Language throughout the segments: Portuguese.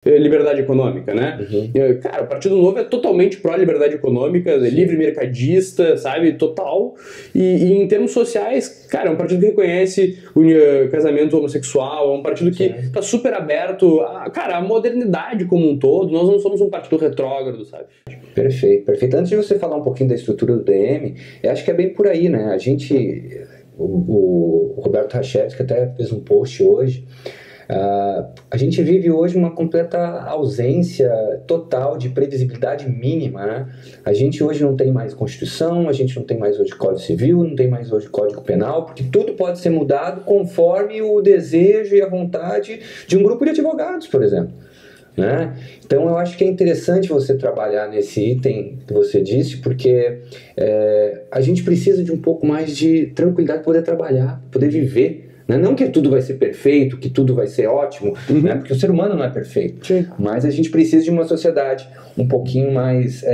liberdade econômica, né? Cara, o Partido Novo é totalmente pró-liberdade econômica, livre mercadista, sabe? Total. E em termos sociais, cara, é um partido que reconhece o casamento homossexual, é um partido que tá super aberto a modernidade como um todo. Nós não somos um partido retrógrado, sabe? Perfeito, perfeito. Antes de você falar um pouquinho da estrutura do DM, eu acho que é bem por aí, né? O Roberto Rachevski que até fez um post hoje. A gente vive hoje uma completa ausência total de previsibilidade mínima, né? A gente hoje não tem mais Constituição, a gente não tem mais hoje Código Civil, não tem mais hoje Código Penal, porque tudo pode ser mudado conforme o desejo e a vontade de um grupo de advogados, por exemplo. Né? Então eu acho que é interessante você trabalhar nesse item que você disse, porque a gente precisa de um pouco mais de tranquilidade para poder trabalhar, poder viver. Não que tudo vai ser perfeito, que tudo vai ser ótimo, né? Porque o ser humano não é perfeito. Sim. Mas a gente precisa de uma sociedade um pouquinho mais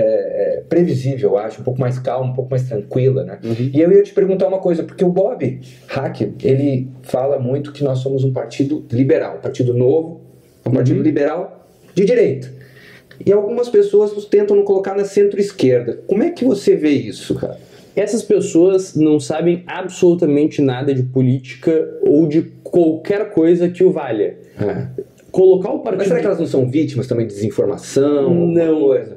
previsível, eu acho, um pouco mais calma, um pouco mais tranquila, né? E eu ia te perguntar uma coisa, porque o Bob Hacker, ele fala muito que nós somos um partido liberal, um partido novo, um partido liberal de direita. E algumas pessoas tentam nos colocar na centro-esquerda. Como é que você vê isso, cara? Essas pessoas não sabem absolutamente nada de política ou de qualquer coisa que o valha. Colocar o partido... Mas será que elas não são vítimas também de desinformação?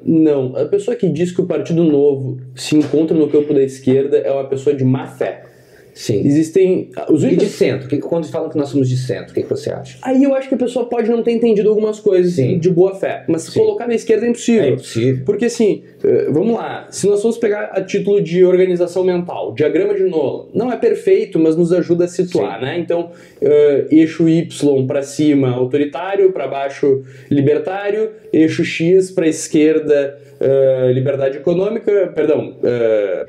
Não. A pessoa que diz que o Partido Novo se encontra no campo da esquerda é uma pessoa de má fé. Sim. Existem... E de centro? Quando falam que nós somos de centro, o que você acha? Aí eu acho que a pessoa pode não ter entendido algumas coisas de boa fé, mas colocar na esquerda é impossível. É impossível. Porque assim, vamos lá, se nós formos pegar a título de organização mental, diagrama de Nolan, não é perfeito, mas nos ajuda a situar, né? Então, eixo Y para cima, autoritário, para baixo, libertário, eixo X para esquerda, liberdade econômica,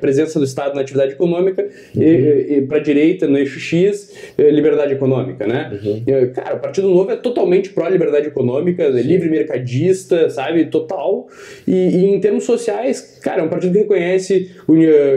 presença do Estado na atividade econômica, e para a direita, no eixo X, liberdade econômica, né? Cara, o Partido Novo é totalmente pró-liberdade econômica, livre mercadista, sabe? Total. E em termos sociais, cara, é um partido que reconhece o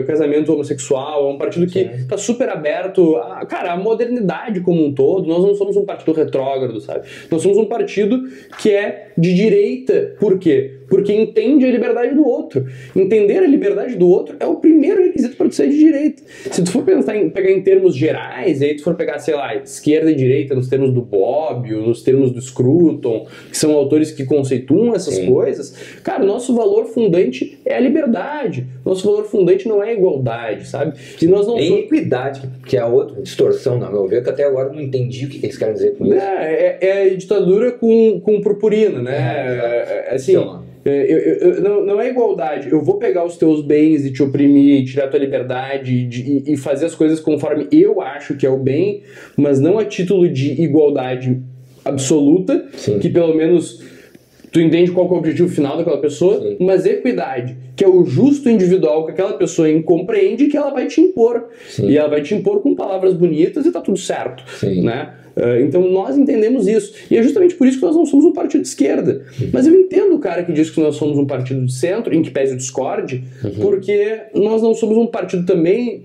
casamento homossexual, é um partido que tá super aberto a modernidade como um todo. Nós não somos um partido retrógrado, sabe? Nós somos um partido que é de direita. Por quê? Porque entende a liberdade do outro. Entender a liberdade do outro é o primeiro requisito para tu ser de direita. Se tu for pegar em termos gerais, aí tu for pegar, sei lá, esquerda e direita nos termos do Bobbio, nos termos do Scruton, que são autores que conceituam essas coisas, cara, o nosso valor fundante é a liberdade. Nosso valor fundante não é a igualdade, sabe? E nós não somos... equidade, que é a outra distorção, na meu ver, que até agora eu não entendi o que eles querem dizer com isso. É a ditadura com purpurina, né? Assim... não é igualdade. Eu vou pegar os teus bens e te oprimir, tirar a tua liberdade e fazer as coisas conforme eu acho que é o bem, mas não a título de igualdade absoluta, que pelo menos tu entende qual é o objetivo final daquela pessoa, mas equidade, que é o justo individual que aquela pessoa compreende que ela vai te impor. E ela vai te impor com palavras bonitas e tá tudo certo, né? Então nós entendemos isso. E é justamente por isso que nós não somos um partido de esquerda. Mas eu entendo o cara que diz que nós somos um partido de centro, em que pese o discorde, porque nós não somos um partido também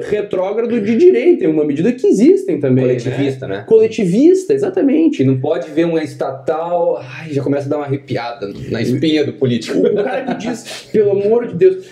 retrógrado de direita, em uma medida que existem também. Coletivista, né? Coletivista, exatamente. E não pode ver uma estatal, já começa a dar uma arrepiada na espinha do político. O cara que diz, pelo amor de Deus,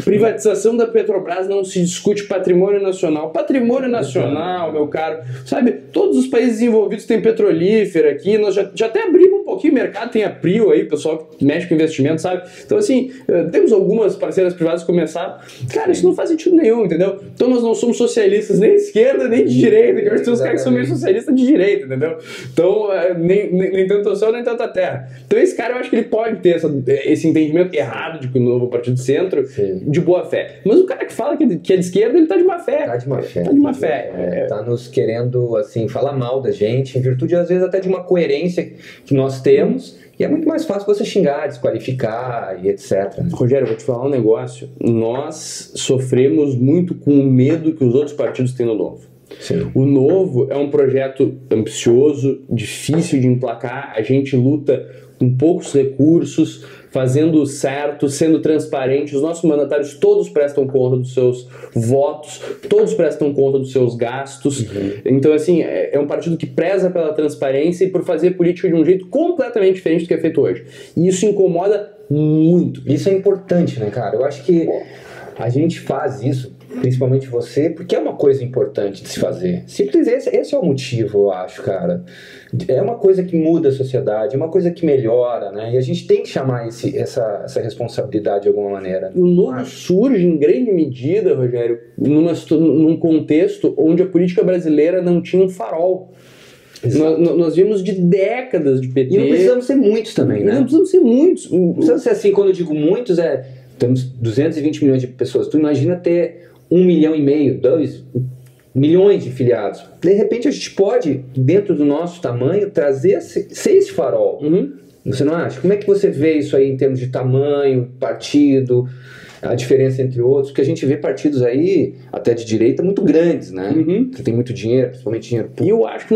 privatização da Petrobras, não se discute patrimônio nacional. Patrimônio nacional, meu caro, sabe? Todos os países envolvidos têm petrolífera aqui, nós já até abrimos um pouquinho o mercado, tem a Prio aí, o pessoal que mexe com investimento, sabe? Então assim, temos algumas parceiras privadas que começaram. Cara, isso não faz sentido nenhum, entendeu? Então nós não somos socialistas nem de esquerda, nem de direita, que hoje tem uns caras que são meio socialistas de direita, entendeu? Então, nem tanto o céu, nem tanto a terra. Então esse cara, eu acho que ele pode ter esse entendimento errado de que o novo partido de centro, de boa fé. Mas o cara que fala que é de esquerda, ele tá de má fé. Tá de má fé. Tá de má fé. Tá nos querendo, assim, falar mal da gente, em virtude, às vezes, até de uma coerência que nós temos, e é muito mais fácil você xingar, desqualificar e etc. Rogério, eu vou te falar um negócio. Nós sofremos muito com o medo que os outros partidos têm no Novo. Sim. O Novo é um projeto ambicioso, difícil de emplacar, a gente luta com poucos recursos, fazendo certo, sendo transparente. Os nossos mandatários todos prestam conta dos seus votos, todos prestam conta dos seus gastos. Então, assim, é um partido que preza pela transparência e por fazer política de um jeito completamente diferente do que é feito hoje. E isso incomoda muito. Isso é importante, né, cara? Eu acho que a gente faz isso, principalmente você, porque é uma coisa importante de se fazer. Simples, esse é o motivo, eu acho, cara. É uma coisa que muda a sociedade, é uma coisa que melhora, né? E a gente tem que chamar essa responsabilidade de alguma maneira. O Novo surge, em grande medida, Rogério, num contexto onde a política brasileira não tinha um farol. Nós vimos de décadas de PT. E não precisamos ser muitos também, né? Não precisamos ser muitos. Não precisa ser assim, quando eu digo muitos, temos 220 milhões de pessoas. Tu imagina ter 1,5 milhão, 2 milhões de filiados. De repente a gente pode, dentro do nosso tamanho, ser esse farol. Você não acha? Como é que você vê isso aí em termos de tamanho, partido, a diferença entre outros? Porque a gente vê partidos aí, até de direita, muito grandes, né? Que tem muito dinheiro, principalmente dinheiro público. E eu acho que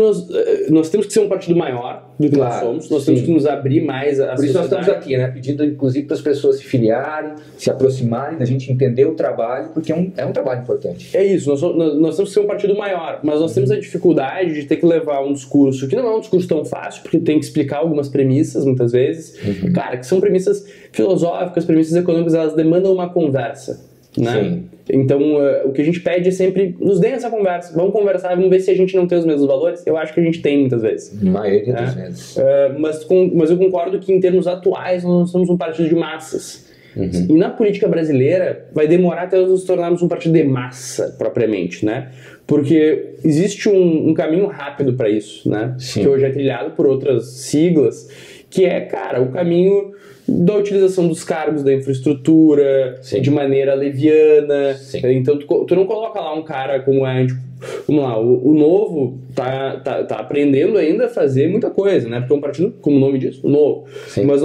nós temos que ser um partido maior do que nós somos. Nós temos que nos abrir mais à sociedade. Por isso nós estamos aqui, né? Pedindo, inclusive, para as pessoas se filiarem, se aproximarem, da gente entender o trabalho, porque é um trabalho importante. É isso, nós temos que ser um partido maior, mas nós temos a dificuldade de ter que levar um discurso que não é um discurso tão fácil, porque tem que explicar algumas premissas, muitas vezes, cara, que são premissas filosóficas, premissas econômicas, elas demandam uma conversa, né? Sim. Então, o que a gente pede é sempre, nos deem essa conversa, vamos conversar, vamos ver se a gente não tem os mesmos valores. Eu acho que a gente tem, muitas vezes. Maioria das vezes. Mas eu concordo que, em termos atuais, nós somos um partido de massas. E na política brasileira, vai demorar até nós nos tornarmos um partido de massa, propriamente, né? Porque existe um caminho rápido para isso, né? Sim. Que hoje é trilhado por outras siglas, que é, cara, o caminho da utilização dos cargos da infraestrutura, de maneira leviana. Então tu não coloca lá um cara como vamos lá, o Novo tá aprendendo ainda a fazer muita coisa, né? Porque é um partido, como o nome diz, o Novo. Mas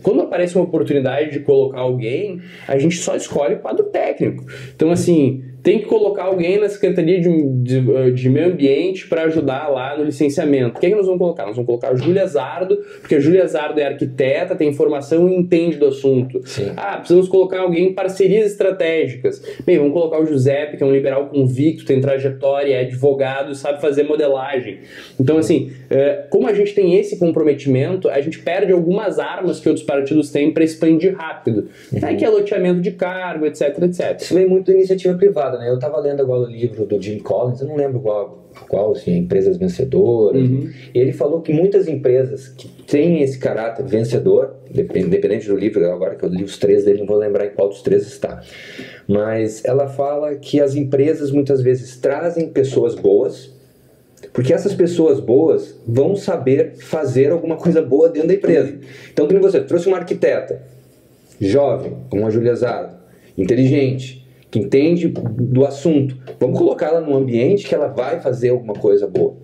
quando aparece uma oportunidade de colocar alguém, a gente só escolhe o quadro técnico. Então, assim, tem que colocar alguém na Secretaria de Meio Ambiente para ajudar lá no licenciamento. Quem é que nós vamos colocar? Nós vamos colocar a Júlia Zardo, porque a Júlia Zardo é arquiteta, tem formação e entende do assunto. Precisamos colocar alguém em parcerias estratégicas. Bem, vamos colocar o Giuseppe, que é um liberal convicto, tem trajetória, é advogado e sabe fazer modelagem. Então, assim, como a gente tem esse comprometimento, a gente perde algumas armas que outros partidos têm para expandir rápido. Que é loteamento de cargo, etc, etc. Isso vem muito da iniciativa privada, né? Eu estava lendo agora o livro do Jim Collins, eu não lembro qual assim, Empresas Vencedoras. E ele falou que muitas empresas que têm esse caráter vencedor, independente do livro, agora que eu li os 3 dele, não vou lembrar em qual dos 3 está, mas ela fala que as empresas muitas vezes trazem pessoas boas, porque essas pessoas boas vão saber fazer alguma coisa boa dentro da empresa. Então, como você trouxe uma arquiteta jovem, como a Júlia Zardo, inteligente, que entende do assunto, vamos colocá-la num ambiente que ela vai fazer alguma coisa boa.